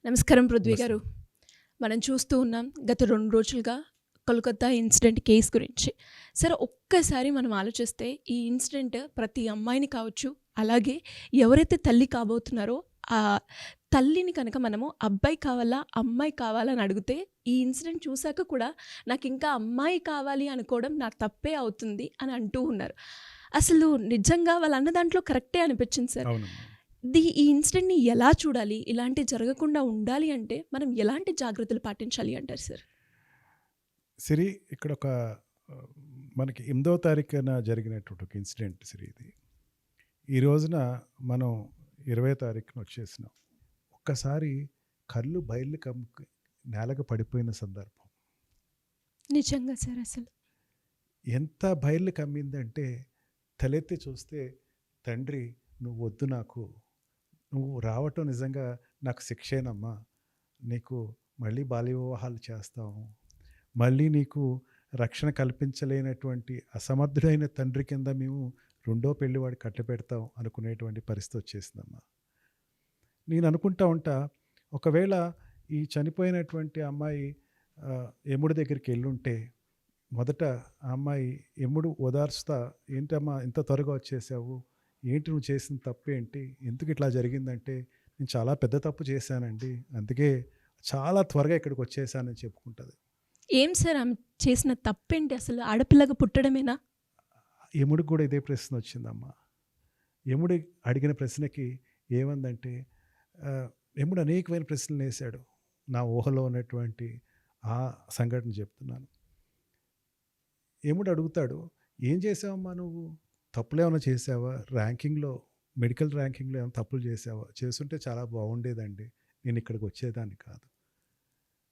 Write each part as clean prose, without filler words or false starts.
నమస్కారం పృథ్వీ నమస్తే. గారు. మనం చూస్తూ ఉన్నాం గత 2 రోజులుగా కోల్‌కత్తా ఇన్సిడెంట్ కేస్ గురించి. సరే ఒక్కసారి మనం ఆలోచిస్తే ఈ ఇన్సిడెంట్ ప్రతి అమ్మాయిని కావచ్చు, అలాగే ఎవరైతే తల్లి కాబోతున్నారో ఆ తల్లిని కనుక మనము అబ్బాయి కావాలా, అమ్మాయి కావాలా అని అడిగితే ఈ ఇన్సిడెంట్ చూసాక కూడా నాకింకా అమ్మాయి కావాలి అనుకోవడం నా తప్పే అవుతుంది అని అంటూ ఉన్నారు. అసలు నిజంగా వాళ్ళు అన్న దాంట్లో కరెక్టే అనిపించింది సార్. అవునమ్మా. ఈ ఇన్సిడెంట్‌ని ఎలా చూడాలి? ఇలాంటివి జరగకుండా ఉండాలి అంటే మనం ఎలాంటి జాగ్రత్తలు పాటించాలి అంటారు సార్? సిరి ఇక్కడ ఒక ఆహ్, మనకి 8వ తారీఖున జరిగినటువంటి ఒక ఇన్సిడెంట్ సిరి ఇది. ఈ రోజున మనం 20వ తారీఖున వచ్చేసినాం. ఒక్కసారి కళ్ళు బయర్లు కమ్ముకి నేలకు పడిపోయిన సందర్భం. నిజంగా సార్ అసలు. ఎంత బయర్లు కమ్మిందంటే తలెత్తి చూస్తే తండ్రి నువ్వు వద్దు నాకు. నువ్వు రావటం నిజంగా నాకు శిక్షేనమ్మా. నీకు మళ్ళీ బాల్య వివాహాలు చేస్తాము. మళ్ళీ నీకు రక్షణ కల్పించలేనటువంటి అసమర్థుడైన తండ్రి కింద మేము రెండో పెళ్లివాడి కట్టపెడతాం అనుకునేటువంటి పరిస్థితి వచ్చేసిందమ్మా. నేను అనుకుంటా ఉంటా, ఒకవేళ ఈ చనిపోయినటువంటి అమ్మాయి యముడి దగ్గరికి వెళ్ళుంటే మొదట ఆ అమ్మాయి యముడు ఓదార్చుతా, ఏంటమ్మా ఇంత త్వరగా వచ్చేసావు, ఏంటి నువ్వు చేసిన తప్పు ఏంటి, ఎందుకు ఇట్లా జరిగిందంటే నేను చాలా పెద్ద తప్పు చేశానండి, అందుకే చాలా త్వరగా ఇక్కడికి వచ్చేసానని చెప్పుకుంటుంది. ఏం సార్ ఆమె చేసిన తప్పేంటి అసలు? ఆడపిల్లగా పుట్టడమేనా? యముడికి కూడా ఇదే ప్రశ్న వచ్చిందమ్మా. యముడు అడిగిన ప్రశ్నకి ఏమందంటే, యముడు అనేకమైన ప్రశ్నలు వేశాడు. నా ఊహలో ఉన్నటువంటి ఆ సంఘటన చెప్తున్నాను. యముడు అడుగుతాడు, ఏం చేసావమ్మా నువ్వు, తప్పులు ఏమైనా చేసావా, ర్యాంకింగ్లో మెడికల్ ర్యాంకింగ్లో ఏమైనా తప్పులు చేసావా, చేస్తుంటే చాలా బాగుండేదండి, నేను ఇక్కడికి వచ్చేదాన్ని కాదు.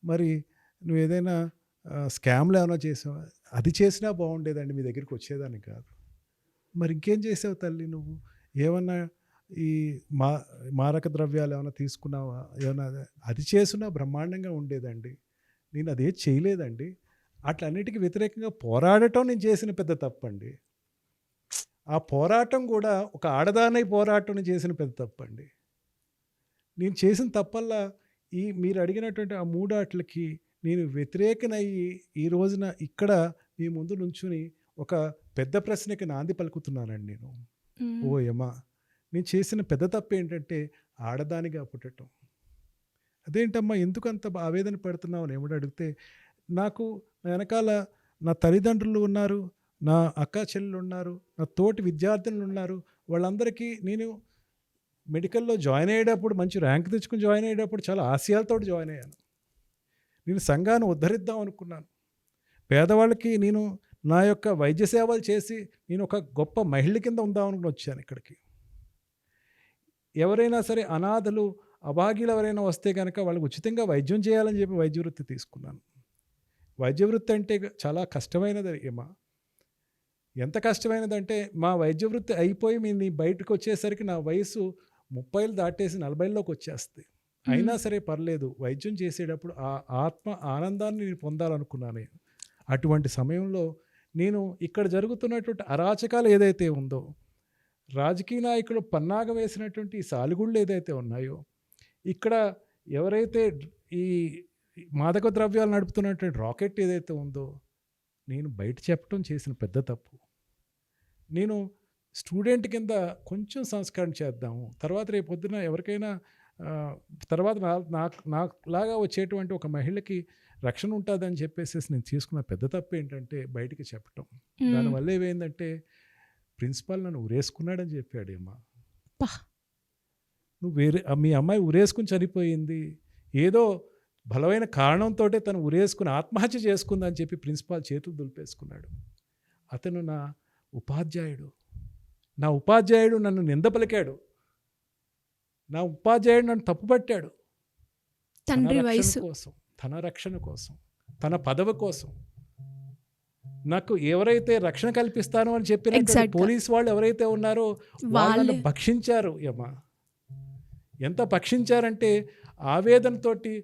మరి నువ్వు ఏదైనా స్కామ్లు ఏమైనా చేసావా, అది చేసినా బాగుండేదండి, మీ దగ్గరికి వచ్చేదాన్ని కాదు. మరి ఇంకేం చేసావు తల్లి నువ్వు, ఏమన్నా ఈ మారక ద్రవ్యాలు ఏమైనా తీసుకున్నావా, ఏమైనా అది చేసినా బ్రహ్మాండంగా ఉండేదండి, నేను అదే చేయలేదండి. అట్లన్నిటికీ వ్యతిరేకంగా పోరాడటం నేను చేసిన పెద్ద తప్పండి. ఆ పోరాటం కూడా ఒక ఆడదానై పోరాటం నేను చేసిన పెద్ద తప్పండి. నేను చేసిన తప్పల్లా మీరు అడిగినటువంటి ఆ మూడాట్లకి నేను వ్యతిరేకనయ్యి ఈ రోజున ఇక్కడ మీ ముందు నుంచుని ఒక పెద్ద ప్రశ్నకి నాంది పలుకుతున్నానండి నేను. ఓ యమా, నేను చేసిన పెద్ద తప్పు ఏంటంటే ఆడదానిగా పుట్టడం. అదేంటమ్మా ఎందుకంత ఆవేదన పడుతున్నావు అని ఏమిటి అడిగితే, నాకు వెనకాల నా తల్లిదండ్రులు ఉన్నారు, నా అక్క చెల్లెలు ఉన్నారు, నా తోటి విద్యార్థులు ఉన్నారు, వాళ్ళందరికీ నేను మెడికల్లో జాయిన్ అయ్యేటప్పుడు మంచి ర్యాంక్ తెచ్చుకుని జాయిన్ అయ్యేటప్పుడు చాలా ఆశయాలతో జాయిన్ అయ్యాను. నేను సంఘాన్ని ఉద్ధరిద్దాం అనుకున్నాను. పేదవాళ్ళకి నేను నా యొక్క వైద్య సేవలు చేసి నేను ఒక గొప్ప మహిళ కింద ఉందామనుకుని వచ్చాను ఇక్కడికి. ఎవరైనా సరే అనాథలు అభాగ్యులు ఎవరైనా వస్తే కనుక వాళ్ళకి ఉచితంగా వైద్యం చేయాలని చెప్పి వైద్య వృత్తి తీసుకున్నాను. వైద్య వృత్తి అంటే చాలా కష్టమైనది ఏమా. ఎంత కష్టమైనదంటే మా వైద్య వృత్తి అయిపోయి నేను బయటకు వచ్చేసరికి నా వయసు 30 దాటేసి 40లోకి వచ్చేస్తుంది. అయినా సరే పర్లేదు, వైద్యం చేసేటప్పుడు ఆ ఆత్మ ఆనందాన్ని నేను పొందాలనుకున్నాను. అటువంటి సమయంలో నేను ఇక్కడ జరుగుతున్నటువంటి అరాచకాలు ఏదైతే ఉందో, రాజకీయ నాయకులు పన్నాగం వేసినటువంటి ఈ సాలిగుళ్ళు ఏదైతే ఉన్నాయో, ఇక్కడ ఎవరైతే ఈ మాదక ద్రవ్యాలు నడుపుతున్నటువంటి రాకెట్ ఏదైతే ఉందో, నేను బయట చెప్పడం చేసిన పెద్ద తప్పు. నేను స్టూడెంట్ కింద కొంచెం సంస్కరణ చేద్దాము, తర్వాత రేపు పొద్దున ఎవరికైనా తర్వాత నాకులాగా వచ్చేటువంటి ఒక మహిళకి రక్షణ ఉంటుందని చెప్పేసి నేను తీసుకున్న పెద్ద తప్పు ఏంటంటే బయటికి చెప్పటం. దానివల్ల ఏమైందంటే ప్రిన్సిపాల్ నన్ను ఉరేసుకున్నాడని చెప్పాడు. ఏమా నువ్వు మీ అమ్మాయి ఉరేసుకుని చనిపోయింది, ఏదో బలమైన కారణంతో తను ఉరేసుకుని ఆత్మహత్య చేసుకుందని చెప్పి ప్రిన్సిపాల్ చేతులు దులిపేసుకున్నాడు. అతను నా ఉపాధ్యాయుడు నన్ను నింద పలికాడు, నా ఉపాధ్యాయుడు నన్ను తప్పుపట్టాడు. తండ్రి వయసు కోసం, తన రక్షణ కోసం, తన పదవి కోసం నాకు ఎవరైతే రక్షణ కల్పిస్తాను అని చెప్పిన పోలీస్ వాళ్ళు ఎవరైతే ఉన్నారో వాళ్ళని భక్షించారు. యమా ఎంత భక్షించారంటే ఆవేదనతోటి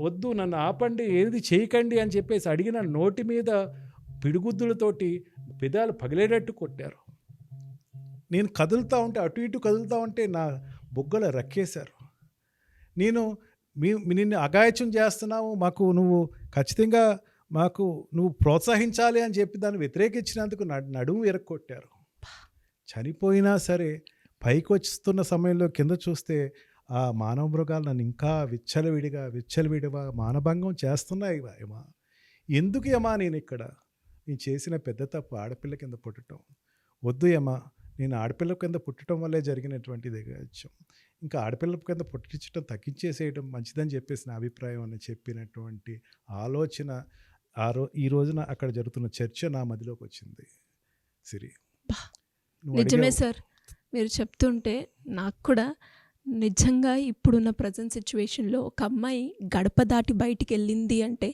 వద్దు నన్ను ఆపండి, ఏది చేయకండి అని చెప్పేసి అడిగిన నోటి మీద పిడిగుద్దులతోటి పెదాలు పగిలేటట్టు కొట్టారు. నేను కదులుతూ ఉంటే, అటు ఇటు కదులుతూ ఉంటే నా బొగ్గలు రక్కేశారు. నేను నిన్ను అఘాయిత్యం చేస్తున్నావు, మాకు నువ్వు ఖచ్చితంగా మాకు నువ్వు ప్రోత్సహించాలి అని చెప్పి దాన్ని వ్యతిరేకించినందుకు నడుము విరక్కొట్టారు. చనిపోయినా సరే పైకి వస్తున్న సమయంలో కింద చూస్తే ఆ మానవ మృగాలు నన్ను ఇంకా విచ్చలవిడిగా మానభంగం చేస్తున్నాయి ఏమా. ఎందుకు ఏమా నేను ఇక్కడ నేను చేసిన పెద్ద తప్పు ఆడపిల్ల కింద పుట్టడం వద్దు ఏమా. నేను ఆడపిల్ల కింద పుట్టడం వల్లే జరిగినటువంటి దిగచ్చం. ఇంకా ఆడపిల్ల కింద పుట్టించడం తగ్గించేసేయడం మంచిదని చెప్పేసి నా అభిప్రాయం అని చెప్పినటువంటి ఆలోచన ఈ రోజున అక్కడ జరుగుతున్న చర్చ నా మదిలోకి వచ్చింది. సిరి, నువ్వు నిజమే అడిగావు. సార్. మీరు చెప్తుంటే నాకు కూడా నిజంగా ఇప్పుడున్న ప్రజెంట్ సిచ్యువేషన్లో ఒక అమ్మాయి గడప దాటి బయటికి వెళ్ళింది అంటే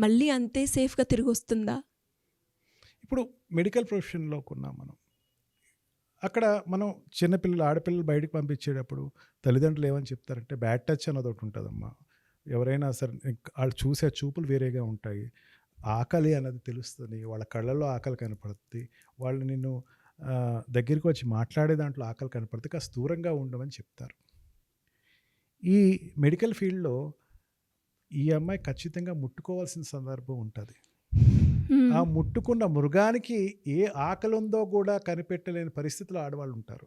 మళ్ళీ అంతే సేఫ్గా తిరిగి వస్తుందా? ఇప్పుడు మెడికల్ ప్రొఫెషన్లోకి ఉన్నాం మనం. అక్కడ మనం చిన్నపిల్లలు ఆడపిల్లలు బయటకు పంపించేటప్పుడు తల్లిదండ్రులు ఏమని చెప్తారంటే బ్యాడ్ టచ్ అన్నది ఒకటి ఉంటుందమ్మా. ఎవరైనా సరే వాళ్ళు చూసే చూపులు వేరేగా ఉంటాయి. ఆకలి అన్నది తెలుస్తుంది, వాళ్ళ కళ్ళల్లో ఆకలి కనపడుతుంది, వాళ్ళు నిన్ను దగ్గరికి వచ్చి మాట్లాడే దాంట్లో ఆకలి కనపడుతుంది, కాస్త దూరంగా ఉండమని చెప్తారు. ఈ మెడికల్ ఫీల్డ్లో ఈ అమ్మాయి ఖచ్చితంగా ముట్టుకోవాల్సిన సందర్భం ఉంటుంది. ఆ ముట్టుకున్న మృగానికి ఏ ఆకలి ఉందో కూడా కనిపెట్టలేని పరిస్థితిలో ఆడవాళ్ళు ఉంటారు.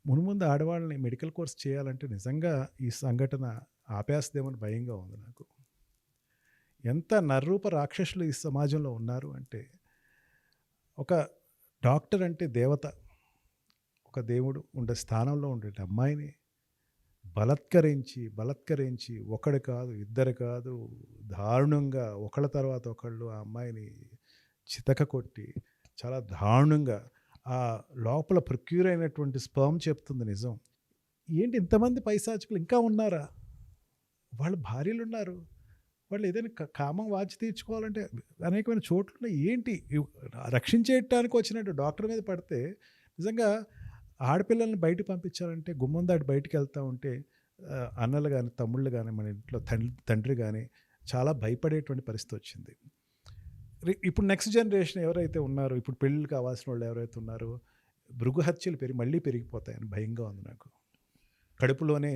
మున్ముందు ఆడవాళ్ళని మెడికల్ కోర్స్ చేయాలంటే నిజంగా ఈ సంఘటన ఆపేస్తేమని భయంగా ఉంది నాకు. ఎంత నర్రూప రాక్షసులు ఈ సమాజంలో ఉన్నారు అంటే, ఒక డాక్టర్ అంటే దేవత, ఒక దేవుడు ఉండే స్థానంలో ఉండే అమ్మాయిని బలత్కరించి ఒకడు కాదు ఇద్దరు కాదు దారుణంగా ఒకళ్ళ తర్వాత ఒకళ్ళు ఆ అమ్మాయిని చితక కొట్టి చాలా దారుణంగా ఆ లోపల ప్రొక్యూర్ అయినటువంటి స్పర్మ్ చెప్తుంది నిజం. ఏంటి ఇంతమంది పైశాచికులు ఇంకా ఉన్నారా? వాళ్ళ భార్యలు ఉన్నారు, వాళ్ళు ఏదైనా కామం వాచి తీర్చుకోవాలంటే అనేకమైన చోట్ల ఏంటి రక్షించేయటానికి వచ్చినట్టు డాక్టర్ మీద పడితే నిజంగా ఆడపిల్లల్ని బయటకు పంపించాలంటే గుమ్మం దాటి బయటికి వెళ్తూ ఉంటే అన్నలు కానీ తమ్ముళ్ళు కానీ మన ఇంట్లో తండ్రి కానీ చాలా భయపడేటువంటి పరిస్థితి వచ్చింది. ఇప్పుడు నెక్స్ట్ జనరేషన్ ఎవరైతే ఉన్నారో, ఇప్పుడు పెళ్ళిళ్ళు కావాల్సిన వాళ్ళు ఎవరైతే ఉన్నారో, భృగు హత్యలు మళ్ళీ పెరిగిపోతాయని భయంగా ఉంది నాకు. కడుపులోనే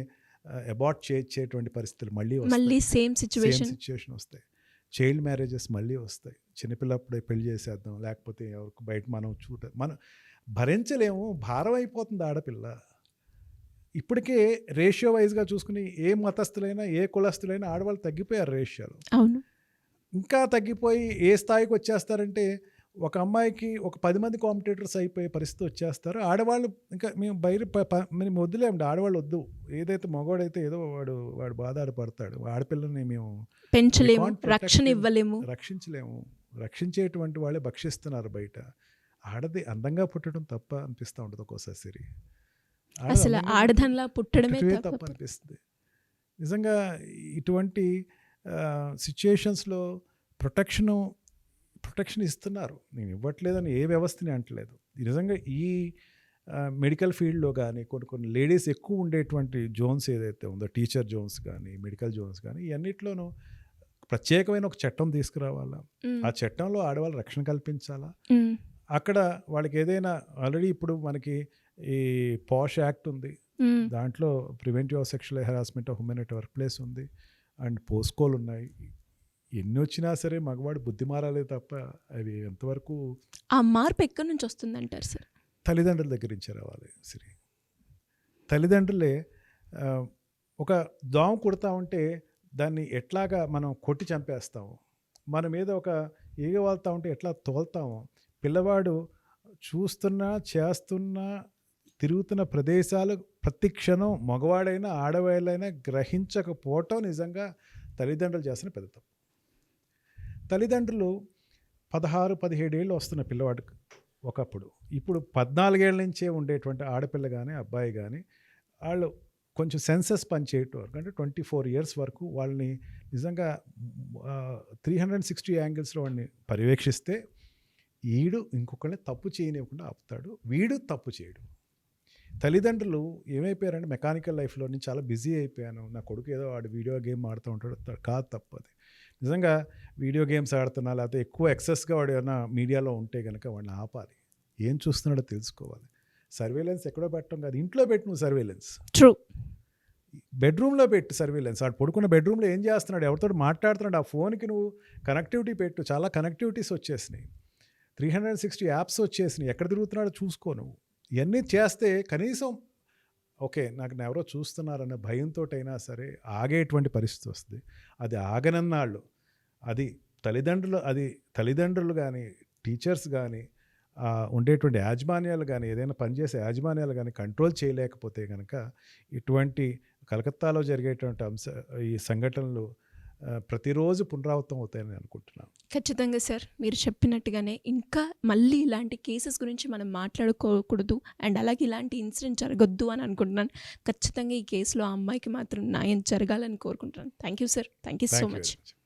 అబార్ట్ చేయించేటువంటి పరిస్థితులు మళ్ళీ సేమ్ సిచ్యువేషన్ వస్తాయి. చైల్డ్ మ్యారేజెస్ మళ్ళీ వస్తాయి. చిన్నపిల్లప్పుడే పెళ్లి చేసేద్దాం, లేకపోతే ఎవరికి బయట మనం భరించలేము, భారం అయిపోతుంది ఆడపిల్ల. ఇప్పటికే రేషియో వైజ్గా చూసుకుని ఏ మతస్థులైనా ఏ కులస్తులైనా ఆడవాళ్ళు తగ్గిపోయారు రేషియోలు. అవును, ఇంకా తగ్గిపోయి ఏ స్థాయికి వచ్చేస్తారంటే ఒక అమ్మాయికి ఒక 10 మంది కాంపిటేటర్స్ అయిపోయే పరిస్థితి వచ్చేస్తారు. ఆడవాళ్ళు ఇంకా మేము మేము వద్దులేమండి, ఆడవాళ్ళు వద్దు. ఏదైతే మగవాడైతే ఏదో వాడు బాధపడతాడు, ఆడపిల్లని మేము పెంచలేము, రక్షణ ఇవ్వలేము, రక్షించలేము. రక్షించేటువంటి వాళ్ళే భక్షిస్తున్నారు బయట. ఆడది అందంగా పుట్టడం తప్ప అనిపిస్తూ ఉంటుంది ఒక్కోసారి. అసలు ఆడదానిలా పుట్టడమే తప్ప అనిపిస్తుంది. నిజంగా ఇటువంటి సిచ్యుయేషన్స్లో ప్రొటెక్షన్ ఇస్తున్నారు. నేను ఇవ్వట్లేదని ఏ వ్యవస్థని అంటలేదు. నిజంగా ఈ మెడికల్ ఫీల్డ్లో కానీ కొన్ని లేడీస్ ఎక్కువ ఉండేటువంటి జోన్స్ ఏదైతే ఉందో, టీచర్ జోన్స్ కానీ మెడికల్ జోన్స్ కానీ, ఇవన్నిట్లోనూ ప్రత్యేకమైన ఒక చట్టం తీసుకురావాలా. ఆ చట్టంలో ఆడవాళ్ళు రక్షణ కల్పించాలా. అక్కడ వాళ్ళకి ఏదైనా ఆల్రెడీ ఇప్పుడు మనకి ఈ పాష్ యాక్ట్ ఉంది, దాంట్లో preventive of sexual harassment of women at work place ఉంది, అండ్ పోస్కోలు ఉన్నాయి. ఎన్ని వచ్చినా సరే మగవాడు బుద్ధి మారాలే తప్ప అవి ఎంతవరకు ఆ మార్పు ఎక్కడి నుంచి వస్తుందంటారు సార్? తల్లిదండ్రుల దగ్గర నుంచి రావాలి. సరే, తల్లిదండ్రులే ఒక దోమ కుడతా ఉంటే దాన్ని ఎట్లాగా మనం కొట్టి చంపేస్తాము, మన మీద ఒక ఈగ వాళ్తా ఉంటే ఎట్లా తోలుతాము. పిల్లవాడు చూస్తున్నా చేస్తున్నా తిరుగుతున్న ప్రదేశాలు ప్రతి క్షణం మగవాడైనా ఆడవాళ్ళైనా గ్రహించకపోవటం నిజంగా తల్లిదండ్రులు చేసిన పెద్ద తప్పు. తల్లిదండ్రులు 16-17 ఏళ్ళు వస్తున్న పిల్లవాడికి ఒకప్పుడు, ఇప్పుడు 14 ఏళ్ళ నుంచే ఉండేటువంటి ఆడపిల్ల కానీ అబ్బాయి కానీ వాళ్ళు కొంచెం సెన్సస్ పనిచేయటం వరకు, అంటే 24 ఇయర్స్ వరకు వాళ్ళని నిజంగా 360 యాంగిల్స్లో వాడిని పర్యవేక్షిస్తే వీడు ఇంకొకరిని తప్పు చేయనివ్వకుండా ఆపుతాడు, వీడు తప్పు చేయడు. తల్లిదండ్రులు ఏమైపోయారంటే మెకానికల్ లైఫ్లో నేను చాలా బిజీ అయిపోయాను, నా కొడుకు ఏదో వాడు వీడియో గేమ్ ఆడుతూ ఉంటాడు, కాదు తప్పు అది. నిజంగా వీడియో గేమ్స్ ఆడుతున్నా లేకపోతే ఎక్కువ ఎక్సెస్గా వాడు ఏమైనా మీడియాలో ఉంటే కనుక వాడిని ఆపాలి, ఏం చూస్తున్నాడో తెలుసుకోవాలి. సర్వేలెన్స్ ఎక్కడో పెట్టడం కాదు, ఇంట్లో పెట్టి నువ్వు సర్వేలెన్స్. ట్రూ. బెడ్రూమ్లో పెట్టు సర్వీలెన్స్. వాడు పడుకున్న బెడ్రూమ్లో ఏం చేస్తున్నాడు, ఎవరితో మాట్లాడుతున్నాడు, ఆ ఫోన్కి నువ్వు కనెక్టివిటీ పెట్టు. చాలా కనెక్టివిటీస్ వచ్చేసినాయి, 360 యాప్స్ వచ్చేసినాయి, ఎక్కడ తిరుగుతున్నాడో చూసుకో నువ్వు. ఇవన్నీ చేస్తే కనీసం ఓకే నాకు ఎవరో చూస్తున్నారన్న భయంతో అయినా సరే ఆగేటువంటి పరిస్థితి వస్తుంది. అది ఆగనన్నాళ్ళు అది తల్లిదండ్రులు కానీ, టీచర్స్ కానీ, ఉండేటువంటి యాజమాన్యాలు కానీ, ఏదైనా పనిచేసే యాజమాన్యాలు కానీ కంట్రోల్ చేయలేకపోతే కనుక ఇటువంటి కలకత్తాలో జరిగేటువంటి ఈ సంఘటనలు ప్రతిరోజు పునరావృతం అవుతాయని అనుకుంటున్నాను. ఖచ్చితంగా సార్, మీరు చెప్పినట్టుగానే ఇంకా మళ్ళీ ఇలాంటి కేసెస్ గురించి మనం మాట్లాడుకోకూడదు అండ్ అలాగే ఇలాంటి ఇన్సిడెంట్ జరగొద్దు అని అనుకుంటున్నాను. ఖచ్చితంగా ఈ కేసులో ఆ అమ్మాయికి మాత్రం న్యాయం జరగాలని కోరుకుంటున్నాను. Thank you sir, thank you so thank you much. Very much.